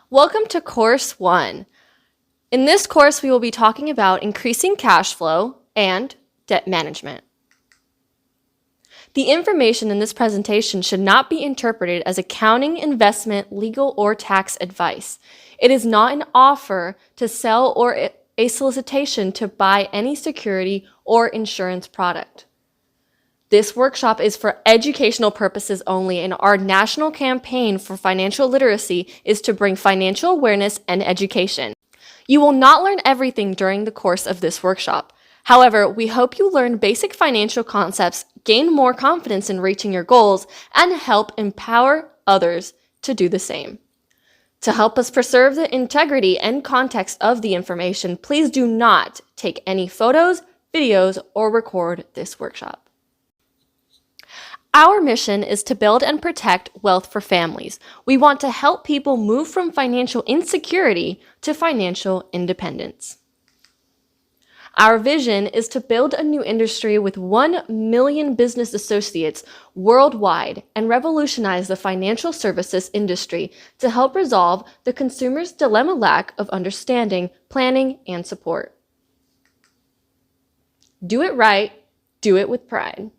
Welcome to Course 1. In this course, we will be talking about increasing cash flow and debt management. The information in this presentation should not be interpreted as accounting, investment, legal, or tax advice. It is not an offer to sell or a solicitation to buy any security or insurance product. This workshop is for educational purposes only, and our national campaign for financial literacy is to bring financial awareness and education. You will not learn everything during the course of this workshop. However, we hope you learn basic financial concepts, gain more confidence in reaching your goals, and help empower others to do the same. To help us preserve the integrity and context of the information, please do not take any photos, videos, or record this workshop. Our mission is to build and protect wealth for families. We want to help people move from financial insecurity to financial independence. Our vision is to build a new industry with 1 million business associates worldwide and revolutionize the financial services industry to help resolve the consumer's dilemma lack of understanding, planning, and support. Do it right, do it with pride.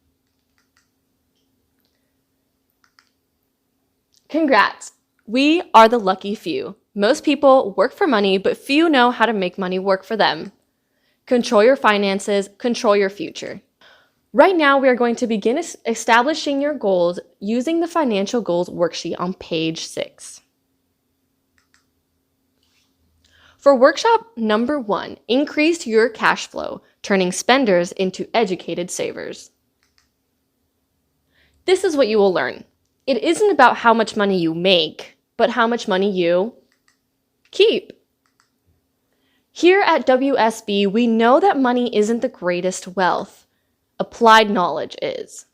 Congrats! We are the lucky few. Most people work for money, but few know how to make money work for them. Control your finances, control your future. Right now, we are going to begin establishing your goals using the Financial Goals worksheet on page 6. For workshop number 1, increase your cash flow, turning spenders into educated savers. This is what you will learn. It isn't about how much money you make, but how much money you keep. Here at WSB, we know that money isn't the greatest wealth. Applied knowledge is.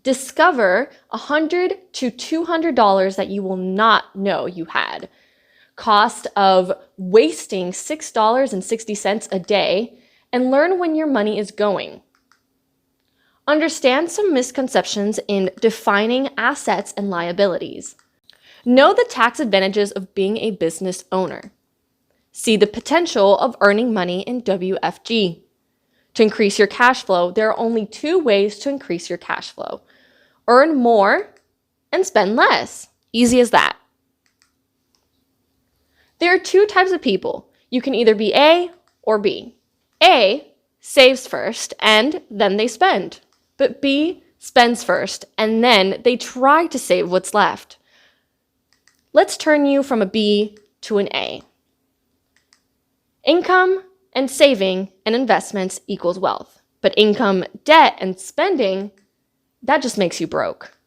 Discover $100 to $200 that you will not know you had. Cost of wasting $6.60 a day, and learn when your money is going. Understand some misconceptions in defining assets and liabilities. Know the tax advantages of being a business owner. See the potential of earning money in WFG. To increase your cash flow, there are only 2 ways to increase your cash flow. Earn more and spend less. Easy as that. There are 2 types of people. You can either be A or B. A saves first and then they spend. But B spends first, and then they try to save what's left. Let's turn you from a B to an A. Income and saving and investments equals wealth. But income, debt, and spending, that just makes you broke.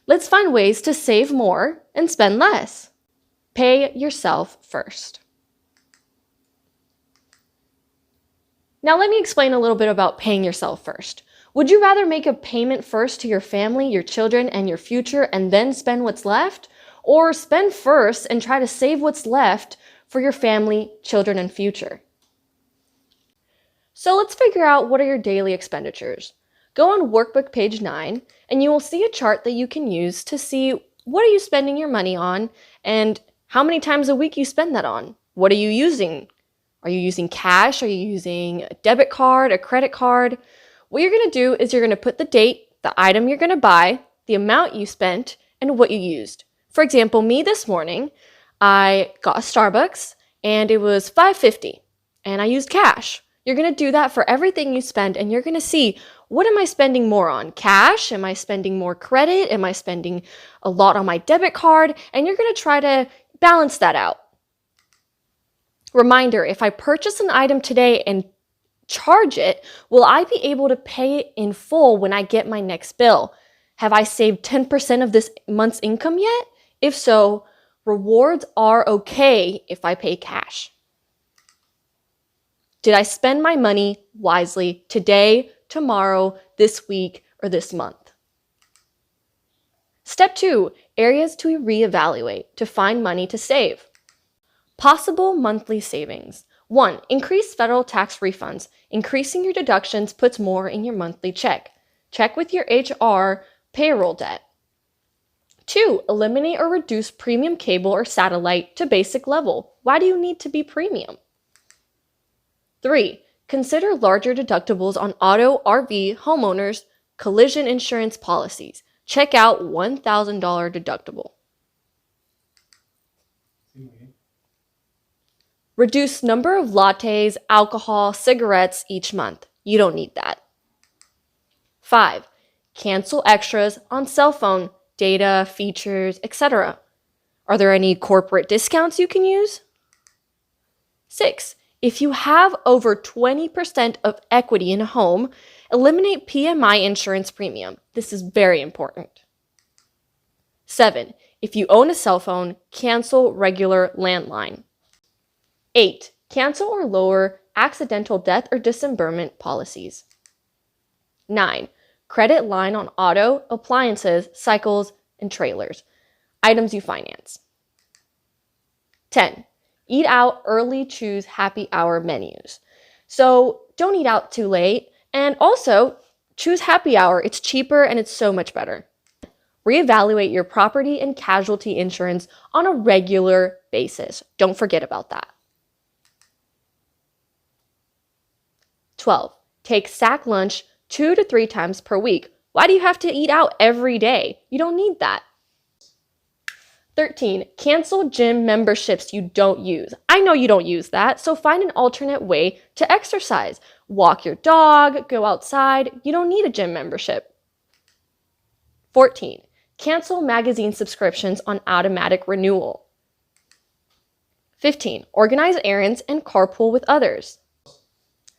Let's find ways to save more and spend less. Pay yourself first. Now let me explain a little bit about paying yourself first. Would you rather make a payment first to your family, your children, and your future and then spend what's left? Or spend first and try to save what's left for your family, children, and future? So let's figure out what are your daily expenditures. Go on workbook page 9 and you will see a chart that you can use to see what are you spending your money on and how many times a week you spend that on. What are you using? Are you using cash? Are you using a debit card, a credit card? What you're going to do is you're going to put the date, the item you're going to buy, the amount you spent, and what you used. For example, me this morning, I got a Starbucks and it was $5.50 and I used cash. You're going to do that for everything you spend and you're going to see, what am I spending more on? Cash? Am I spending more credit? Am I spending a lot on my debit card? And you're going to try to balance that out. Reminder, if I purchase an item today and charge it, will I be able to pay it in full when I get my next bill? Have I saved 10% of this month's income yet? If so, rewards are okay if I pay cash. Did I spend my money wisely today, tomorrow, this week, or this month? Step 2, areas to reevaluate to find money to save. Possible monthly savings. 1, increase federal tax refunds. Increasing your deductions puts more in your monthly check. Check with your HR payroll debt. 2, eliminate or reduce premium cable or satellite to basic level. Why do you need to be premium? 3, consider larger deductibles on auto, RV, homeowners, collision insurance policies. Check out $1,000 deductible. Reduce number of lattes, alcohol, cigarettes each month. You don't need that. 5, cancel extras on cell phone, data, features, etc. Are there any corporate discounts you can use? 6, if you have over 20% of equity in a home, eliminate PMI insurance premium. This is very important. 7, if you own a cell phone, cancel regular landline. 8, cancel or lower accidental death or dismemberment policies. 9, credit line on auto, appliances, cycles, and trailers, items you finance. 10, eat out early, choose happy hour menus. So don't eat out too late, and also choose happy hour. It's cheaper and it's so much better. Reevaluate your property and casualty insurance on a regular basis. Don't forget about that. 12, take sack lunch 2 to 3 times per week. Why do you have to eat out every day? You don't need that. 13, cancel gym memberships you don't use. I know you don't use that, so find an alternate way to exercise. Walk your dog, go outside. You don't need a gym membership. 14, cancel magazine subscriptions on automatic renewal. 15, organize errands and carpool with others.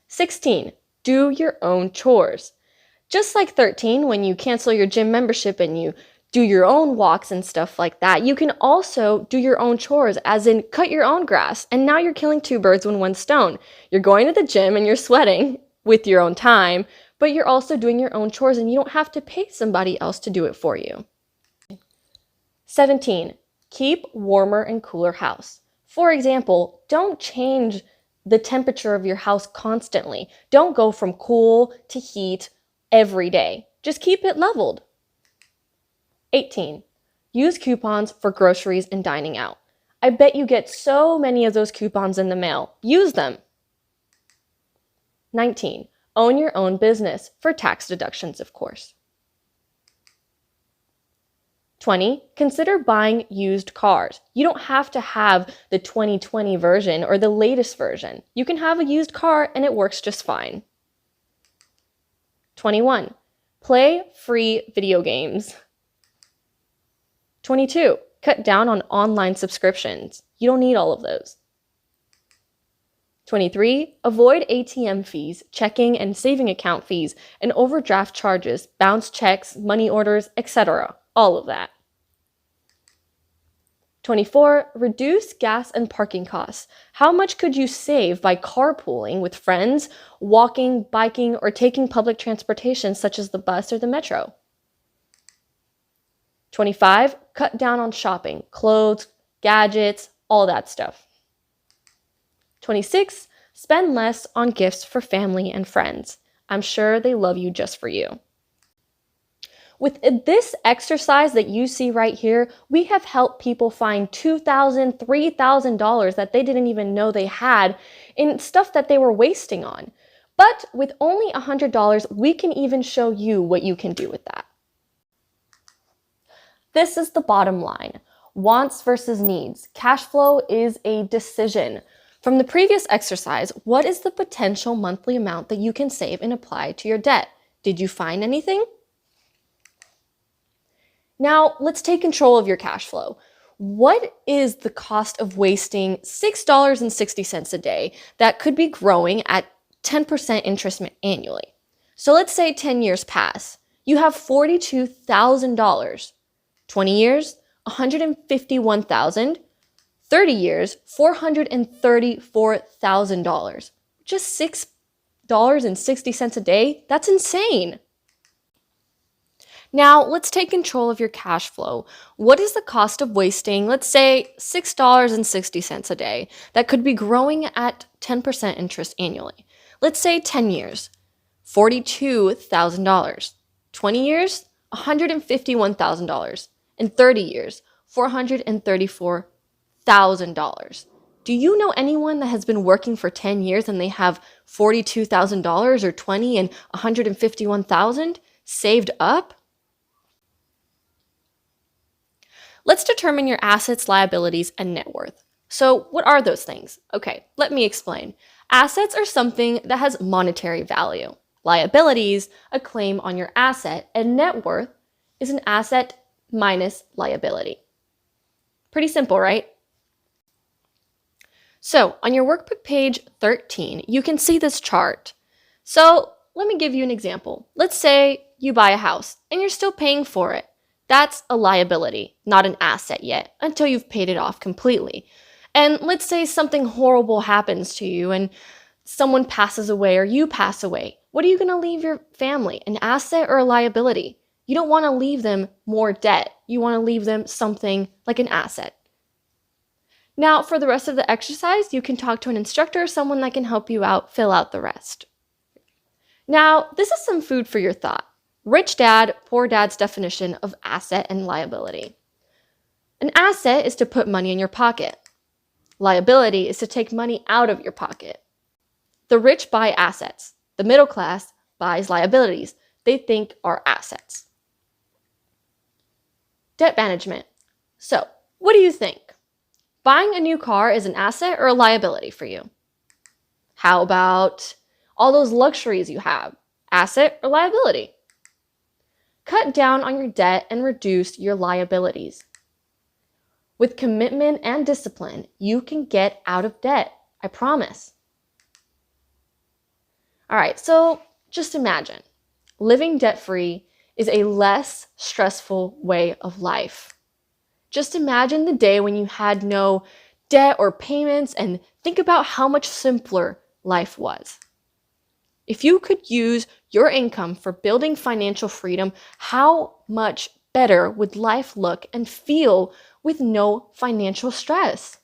16, do your own chores. Just like 13, when you cancel your gym membership and you do your own walks and stuff like that, you can also do your own chores, as in cut your own grass. And now you're killing 2 birds with 1 stone. You're going to the gym and you're sweating with your own time, but you're also doing your own chores and you don't have to pay somebody else to do it for you. 17, keep warmer and cooler house. For example, don't change the temperature of your house constantly. Don't go from cool to heat every day. Just keep it leveled. 18, use coupons for groceries and dining out. I bet you get so many of those coupons in the mail. Use them. 19, own your own business for tax deductions, of course. 20, consider buying used cars. You don't have to have the 2020 version or the latest version. You can have a used car and it works just fine. 21, play free video games. 22, cut down on online subscriptions. You don't need all of those. 23, avoid ATM fees, checking and saving account fees, and overdraft charges, bounce checks, money orders, etc. All of that. 24, reduce gas and parking costs. How much could you save by carpooling with friends, walking, biking, or taking public transportation such as the bus or the metro? 25, cut down on shopping, clothes, gadgets, all that stuff. 26, spend less on gifts for family and friends. I'm sure they love you just for you. With this exercise that you see right here, we have helped people find $2,000, $3,000 that they didn't even know they had in stuff that they were wasting on. But with only $100, we can even show you what you can do with that. This is the bottom line. Wants versus needs. Cash flow is a decision. From the previous exercise, what is the potential monthly amount that you can save and apply to your debt? Did you find anything? Now, let's take control of your cash flow. What is the cost of wasting $6.60 a day that could be growing at 10% interest annually? So let's say 10 years pass. You have $42,000. 20 years, $151,000. 30 years, $434,000. Just $6.60 a day? That's insane. Now, let's take control of your cash flow. What is the cost of wasting, let's say, $6.60 a day that could be growing at 10% interest annually? Let's say 10 years, $42,000. 20 years, $151,000. In 30 years, $434,000. Do you know anyone that has been working for 10 years and they have $42,000 or 20 and 151,000 saved up? Let's determine your assets, liabilities, and net worth. So what are those things? Okay, let me explain. Assets are something that has monetary value. Liabilities, a claim on your asset, and net worth is an asset minus liability. Pretty simple, right? So on your workbook page 13, you can see this chart. So let me give you an example. Let's say you buy a house and you're still paying for it. That's a liability, not an asset yet, until you've paid it off completely. And let's say something horrible happens to you and someone passes away or you pass away. What are you going to leave your family? An asset or a liability? You don't want to leave them more debt. You want to leave them something like an asset. Now, for the rest of the exercise, you can talk to an instructor or someone that can help you out, fill out the rest. Now, this is some food for your thought. Rich dad, poor dad's definition of asset and liability. An asset is to put money in your pocket. Liability is to take money out of your pocket. The rich buy assets. The middle class buys liabilities they think are assets. Debt management. So, what do you think? Buying a new car is an asset or a liability for you? How about all those luxuries you have? Asset or liability? Cut down on your debt and reduce your liabilities. With commitment and discipline, you can get out of debt. I promise. All right, so just imagine living debt-free is a less stressful way of life. Just imagine the day when you had no debt or payments and think about how much simpler life was. If you could use your income for building financial freedom, how much better would life look and feel with no financial stress?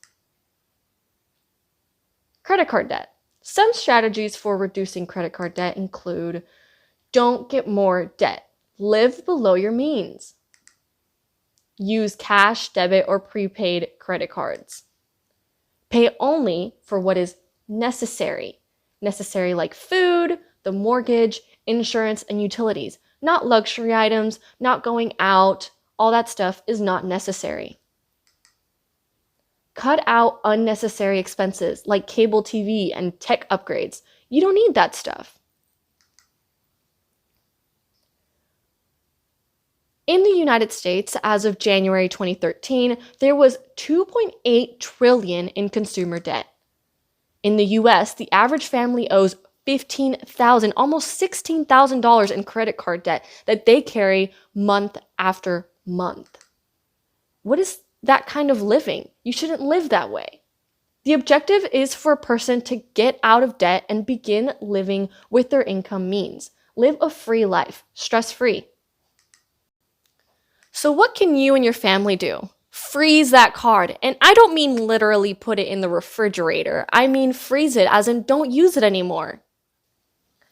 Credit card debt. Some strategies for reducing credit card debt include: don't get more debt. Live below your means. Use cash, debit, or prepaid credit cards. Pay only for what is necessary. Necessary like food, the mortgage, insurance, and utilities. Not luxury items, not going out. All that stuff is not necessary. Cut out unnecessary expenses like cable TV and tech upgrades. You don't need that stuff. In the United States, as of January 2013, there was $2.8 trillion in consumer debt. In the US, the average family owes $15,000, almost $16,000 in credit card debt that they carry month after month. What is that kind of living? You shouldn't live that way. The objective is for a person to get out of debt and begin living with their income means. Live a free life, stress-free. So what can you and your family do? Freeze that card. And I don't mean literally put it in the refrigerator. I mean freeze it, as in don't use it anymore.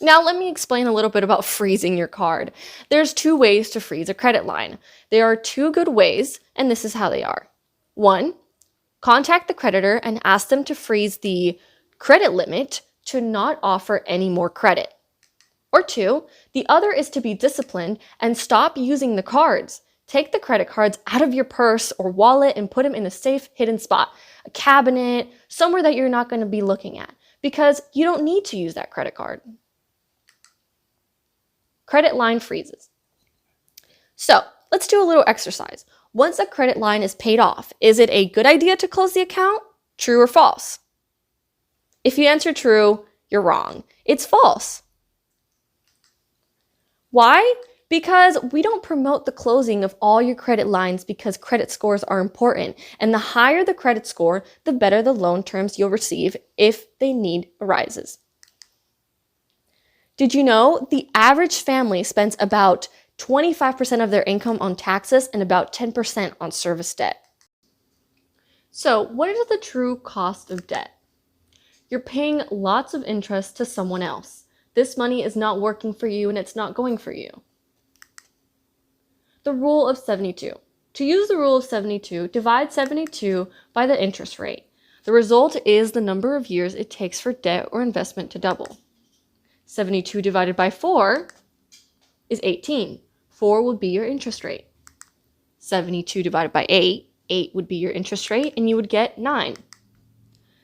Now let me explain a little bit about freezing your card. There's 2 ways to freeze a credit line. There are 2 good ways, and this is how they are. 1, contact the creditor and ask them to freeze the credit limit to not offer any more credit. Or 2, the other is to be disciplined and stop using the cards. Take the credit cards out of your purse or wallet and put them in a safe hidden spot, a cabinet, somewhere that you're not going to be looking at, because you don't need to use that credit card. Credit line freezes. So let's do a little exercise. Once a credit line is paid off, is it a good idea to close the account? True or false? If you answer true, you're wrong. It's false. Why? Because we don't promote the closing of all your credit lines because credit scores are important. And the higher the credit score, the better the loan terms you'll receive if the need arises. Did you know the average family spends about 25% of their income on taxes and about 10% on service debt? So what is the true cost of debt? You're paying lots of interest to someone else. This money is not working for you and it's not going for you. The rule of 72. To use the rule of 72, divide 72 by the interest rate. The result is the number of years it takes for debt or investment to double. 72 divided by 4 is 18. 4 would be your interest rate. 72 divided by 8, 8 would be your interest rate, and you would get 9.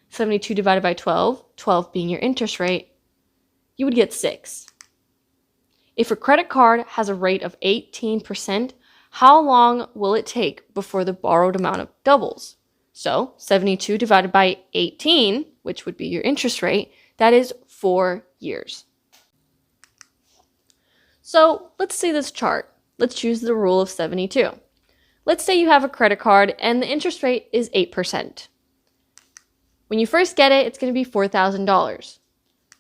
72 divided by 12, 12 being your interest rate, you would get 6. If a credit card has a rate of 18%, how long will it take before the borrowed amount doubles? So 72 divided by 18, which would be your interest rate, that is 4 years. So let's see this chart. Let's choose the rule of 72. Let's say you have a credit card and the interest rate is 8%. When you first get it, it's going to be $4,000.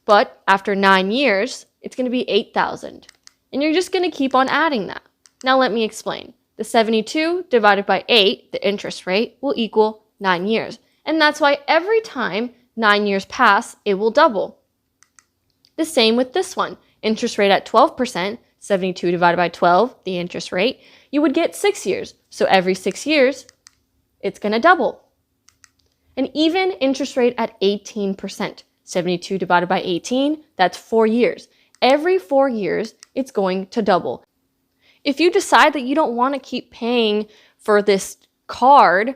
But after 9 years, it's going to be $8,000. And you're just going to keep on adding that. Now let me explain. The 72 divided by 8, the interest rate, will equal 9 years. And that's why every time 9 years pass, it will double. The same with this one. Interest rate at 12%, 72 divided by 12, the interest rate, you would get 6 years. So every 6 years, it's going to double. And even interest rate at 18%, 72 divided by 18, that's 4 years. Every 4 years, it's going to double. If you decide that you don't want to keep paying for this card,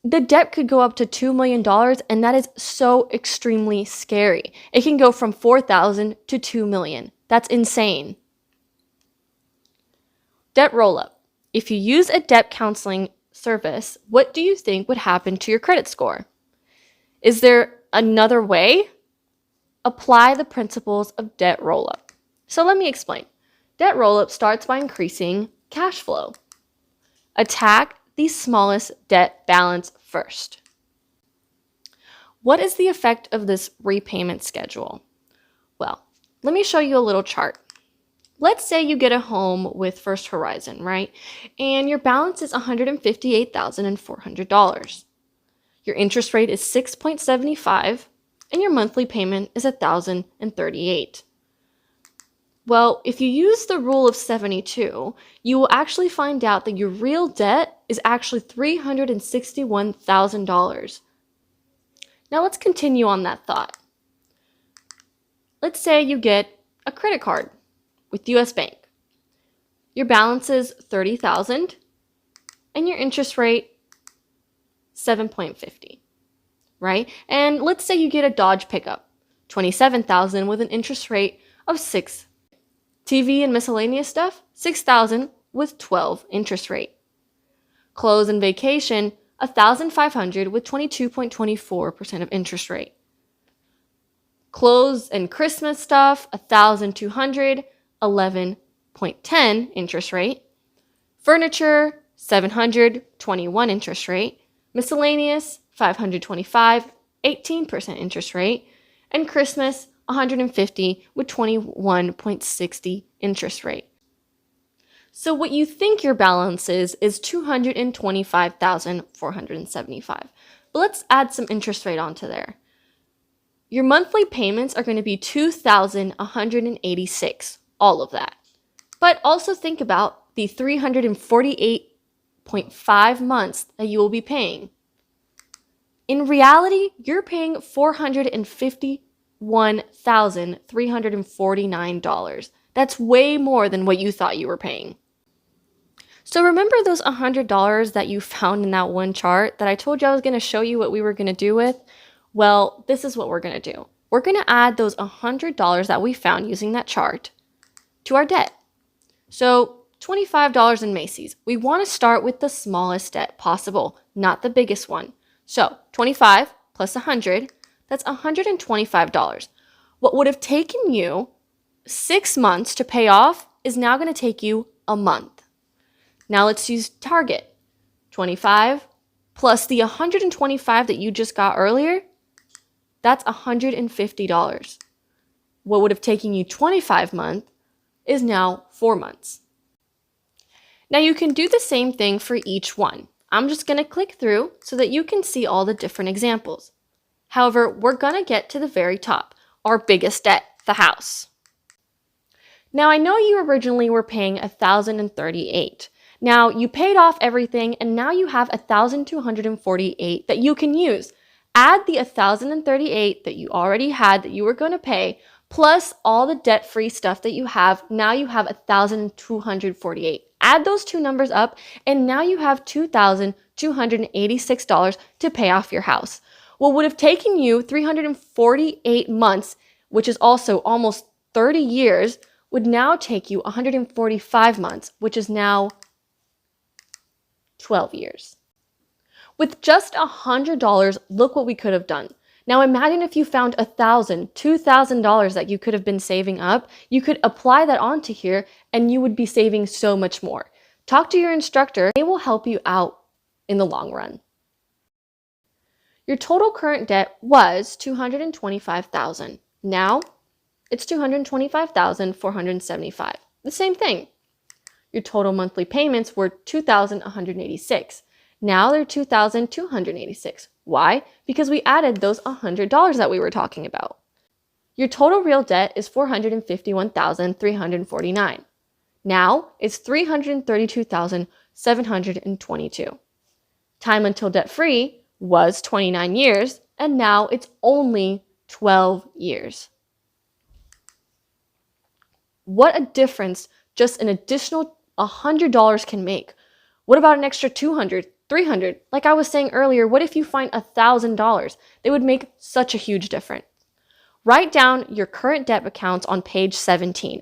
the debt could go up to $2 million, and that is so extremely scary. It can go from $4,000 to $2 million. That's insane. Debt roll-up. If you use a debt counseling service, what do you think would happen to your credit score? Is there another way? Apply the principles of debt roll-up. So let me explain. Debt roll-up starts by increasing cash flow. Attack the smallest debt balance first. What is the effect of this repayment schedule? Well, let me show you a little chart. Let's say you get a home with First Horizon, right? And your balance is $158,400. Your interest rate is 6.75, and your monthly payment is $1,038. Well, if you use the rule of 72, you will actually find out that your real debt is actually $361,000. Now let's continue on that thought. Let's say you get a credit card with US Bank. Your balance is $30,000 and your interest rate 7.50, right? And let's say you get a Dodge pickup, $27,000 with an interest rate of 6. TV and miscellaneous stuff, $6,000 with 12 interest rate. Clothes and vacation, $1,500 with 22.24% of interest rate. Clothes and Christmas stuff, $1,200, 11.10 interest rate. Furniture, $700, 21 interest rate. Miscellaneous, $525, 18% interest rate. And Christmas, $150 with 21.60 interest rate. So what you think your balance is $225,475. But let's add some interest rate onto there. Your monthly payments are going to be $2,186, all of that. But also think about the 348.5 months that you will be paying. In reality, you're paying $451,349. That's way more than what you thought you were paying. So remember those $100 that you found in that one chart that I told you I was going to show you what we were going to do with? Well, this is what we're going to do. We're going to add those $100 that we found using that chart to our debt. So $25 in Macy's. We want to start with the smallest debt possible, not the biggest one. So 25 plus 100, that's $125. What would have taken you 6 months to pay off is now going to take you a month. Now let's use Target. 25 plus the $125 that you just got earlier, that's $150. What would have taken you 25 months is now 4 months. Now you can do the same thing for each one. I'm just going to click through so that you can see all the different examples. However, we're going to get to the very top, our biggest debt, the house. Now I know you originally were paying $1,038. Now you paid off everything and now you have 1,248 that you can use. Add the 1,038 that you already had that you were going to pay, plus all the debt-free stuff that you have. Now you have 1,248. Add those two numbers up and now you have $2,286 to pay off your house. What would have taken you 348 months, which is also almost 30 years, would now take you 145 months, which is now 12 years. With just $100, look what we could have done. Now imagine if you found $1,000, $2,000 that you could have been saving up. You could apply that onto here and you would be saving so much more. Talk to your instructor. They will help you out in the long run. Your total current debt was $225,000. Now it's $225,475. The same thing. Your total monthly payments were $2,186. Now they're $2,286. Why? Because we added those $100 that we were talking about. Your total real debt is $451,349. Now it's $332,722. Time until debt-free was 29 years, and now it's only 12 years. What a difference just an additional $100 can make. What about an extra $200, $300? Like I was saying earlier, what if you find $1,000? They would make such a huge difference. Write down your current debt accounts on page 17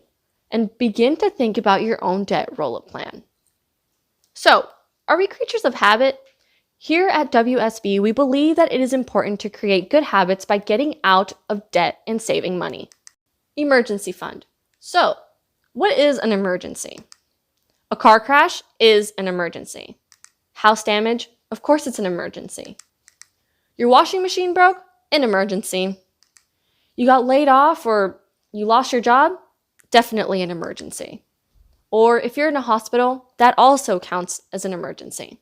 and begin to think about your own debt roll-up plan. So, are we creatures of habit? Here at WSB, we believe that it is important to create good habits by getting out of debt and saving money. Emergency fund. So, what is an emergency? A car crash is an emergency. House damage? Of course it's an emergency. Your washing machine broke? An emergency. You got laid off or you lost your job? Definitely an emergency. Or if you're in a hospital, that also counts as an emergency.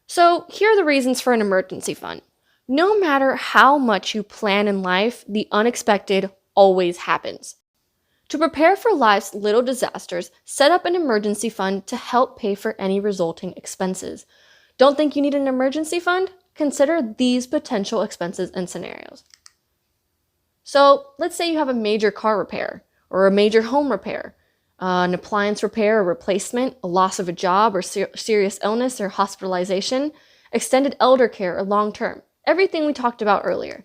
So here are the reasons for an emergency fund. No matter how much you plan in life, the unexpected always happens. To prepare for life's little disasters, set up an emergency fund to help pay for any resulting expenses. Don't think you need an emergency fund? Consider these potential expenses and scenarios. So let's say you have a major car repair or a major home repair, an appliance repair or replacement, a loss of a job or serious illness or hospitalization, extended elder care or long term. Everything we talked about earlier.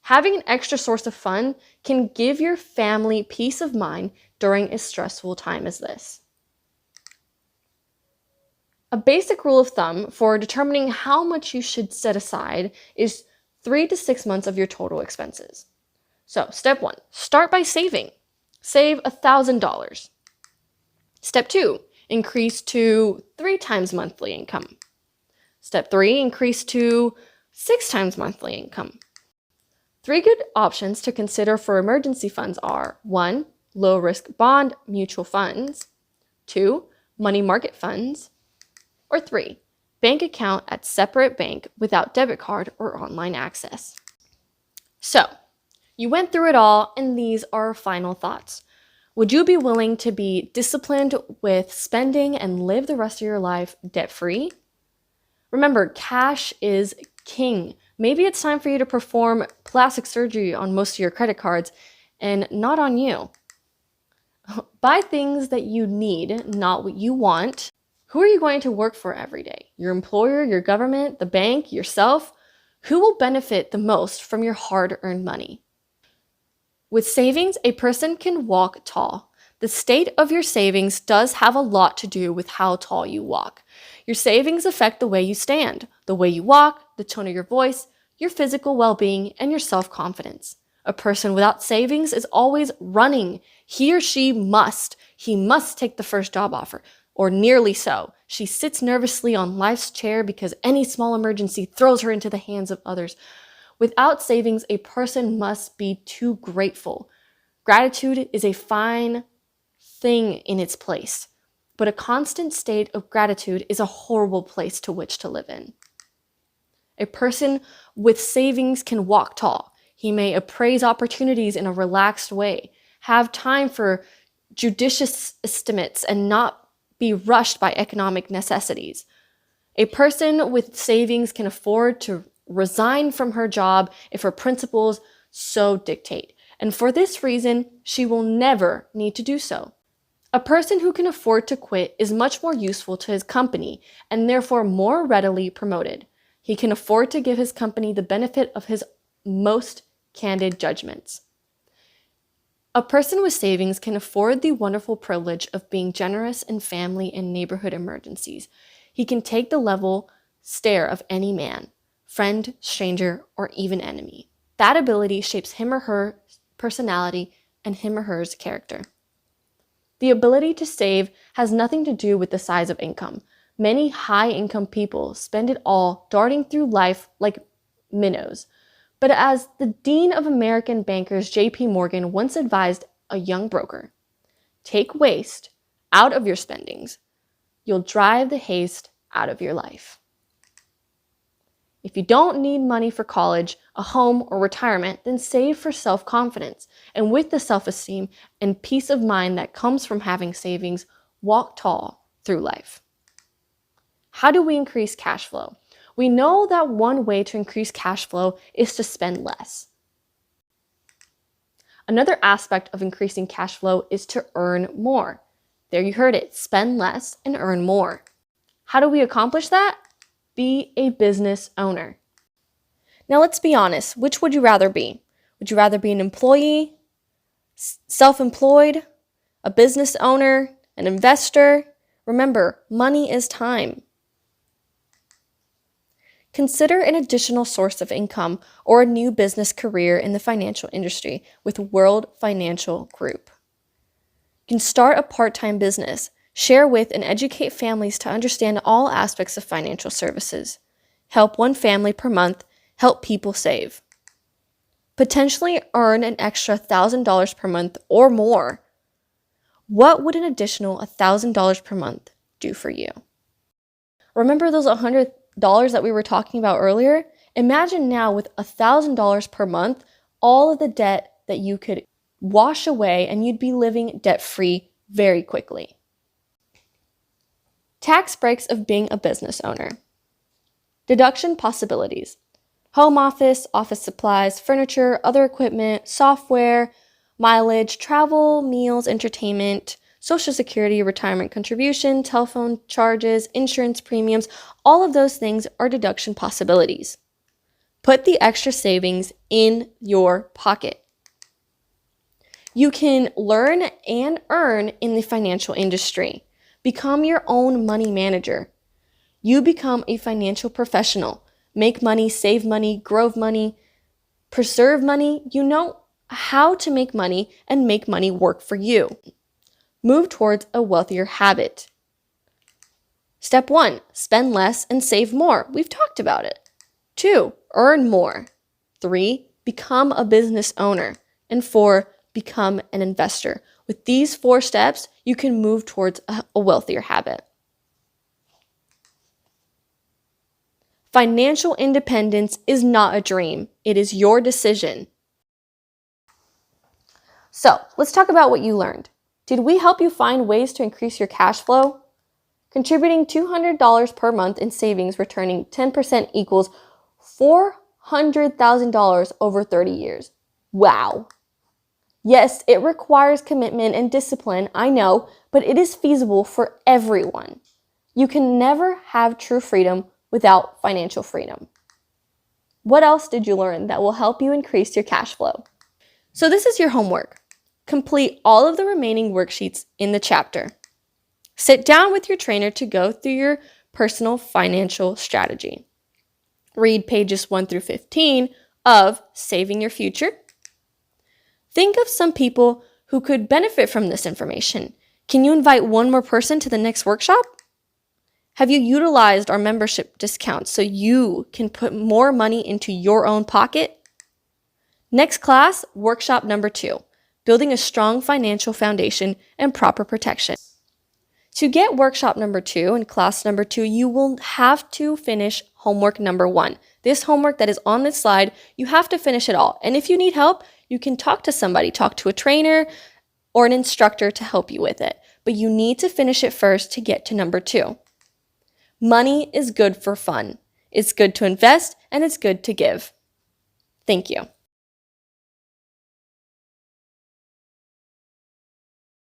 Having an extra source of fund can give your family peace of mind during a stressful time as this. A basic rule of thumb for determining how much you should set aside is 3 to 6 months of your total expenses. So, step 1, start by saving. Save $1,000. Step 2, increase to 3 times monthly income. Step 3, increase to 6 times monthly income. 3 good options to consider for emergency funds are 1, low-risk bond mutual funds, 2, money market funds, or 3, bank account at separate bank without debit card or online access. So, you went through it all, and these are our final thoughts. Would you be willing to be disciplined with spending and live the rest of your life debt-free? Remember, cash is king. Maybe it's time for you to perform plastic surgery on most of your credit cards and not on you. Buy things that you need, not what you want. Who are you going to work for every day? Your employer, your government, the bank, yourself? Who will benefit the most from your hard-earned money? With savings, a person can walk tall. The state of your savings does have a lot to do with how tall you walk. Your savings affect the way you stand, the way you walk, the tone of your voice, your physical well-being, and your self-confidence. A person without savings is always running. He must take the first job offer, or nearly so. She sits nervously on life's chair because any small emergency throws her into the hands of others. Without savings, a person must be too grateful. Gratitude is a fine thing in its place, but a constant state of gratitude is a horrible place to which to live in. A person with savings can walk tall. He may appraise opportunities in a relaxed way, have time for judicious estimates, and not be rushed by economic necessities. A person with savings can afford to resign from her job if her principles so dictate, and for this reason, she will never need to do so. A person who can afford to quit is much more useful to his company and therefore more readily promoted. He can afford to give his company the benefit of his most candid judgments. A person with savings can afford the wonderful privilege of being generous in family and neighborhood emergencies. He can take the level stare of any man, friend, stranger, or even enemy. That ability shapes him or her personality and him or her character. The ability to save has nothing to do with the size of income. Many high-income people spend it all darting through life like minnows. But as the Dean of American Bankers, J.P. Morgan, once advised a young broker, take waste out of your spendings. You'll drive the haste out of your life. If you don't need money for college, a home, or retirement, then save for self-confidence. And with the self-esteem and peace of mind that comes from having savings, walk tall through life. How do we increase cash flow? We know that one way to increase cash flow is to spend less. Another aspect of increasing cash flow is to earn more. There you heard it, spend less and earn more. How do we accomplish that? Be a business owner. Now let's be honest, which would you rather be? Would you rather be an employee, self-employed, a business owner, an investor? Remember, money is time. Consider an additional source of income or a new business career in the financial industry with World Financial Group. You can start a part-time business, share with and educate families to understand all aspects of financial services, help one family per month, help people save. Potentially earn an extra $1,000 per month or more. What would an additional $1,000 per month do for you? Remember those $100 that we were talking about earlier? Imagine now with $1,000 per month, all of the debt that you could wash away and you'd be living debt-free very quickly. Tax breaks of being a business owner. Deduction possibilities. Home office, office supplies, furniture, other equipment, software, mileage, travel, meals, entertainment, Social Security, retirement contribution, telephone charges, insurance premiums, all of those things are deduction possibilities. Put the extra savings in your pocket. You can learn and earn in the financial industry. Become your own money manager. You become a financial professional. Make money, save money, grow money, preserve money. You know how to make money and make money work for you. Move towards a wealthier habit. Step 1, spend less and save more. We've talked about it. 2, earn more. 3, become a business owner. And 4, become an investor. With these 4 steps, you can move towards a wealthier habit. Financial independence is not a dream. It is your decision. So, let's talk about what you learned. Did we help you find ways to increase your cash flow? Contributing $200 per month in savings returning 10% equals $400,000 over 30 years. Wow. Yes, it requires commitment and discipline, I know, but it is feasible for everyone. You can never have true freedom without financial freedom. What else did you learn that will help you increase your cash flow? So this is your homework. Complete all of the remaining worksheets in the chapter. Sit down with your trainer to go through your personal financial strategy. Read pages 1 through 15 of Saving Your Future. Think of some people who could benefit from this information. Can you invite one more person to the next workshop? Have you utilized our membership discounts so you can put more money into your own pocket? Next class, workshop number 2, building a strong financial foundation and proper protection. To get workshop number 2 and class number 2, you will have to finish homework number 1. This homework that is on this slide, you have to finish it all. And if you need help, you can talk to somebody, talk to a trainer or an instructor to help you with it. but you need to finish it first to get to number 2. Money is good for fun. It's good to invest and it's good to give. Thank you.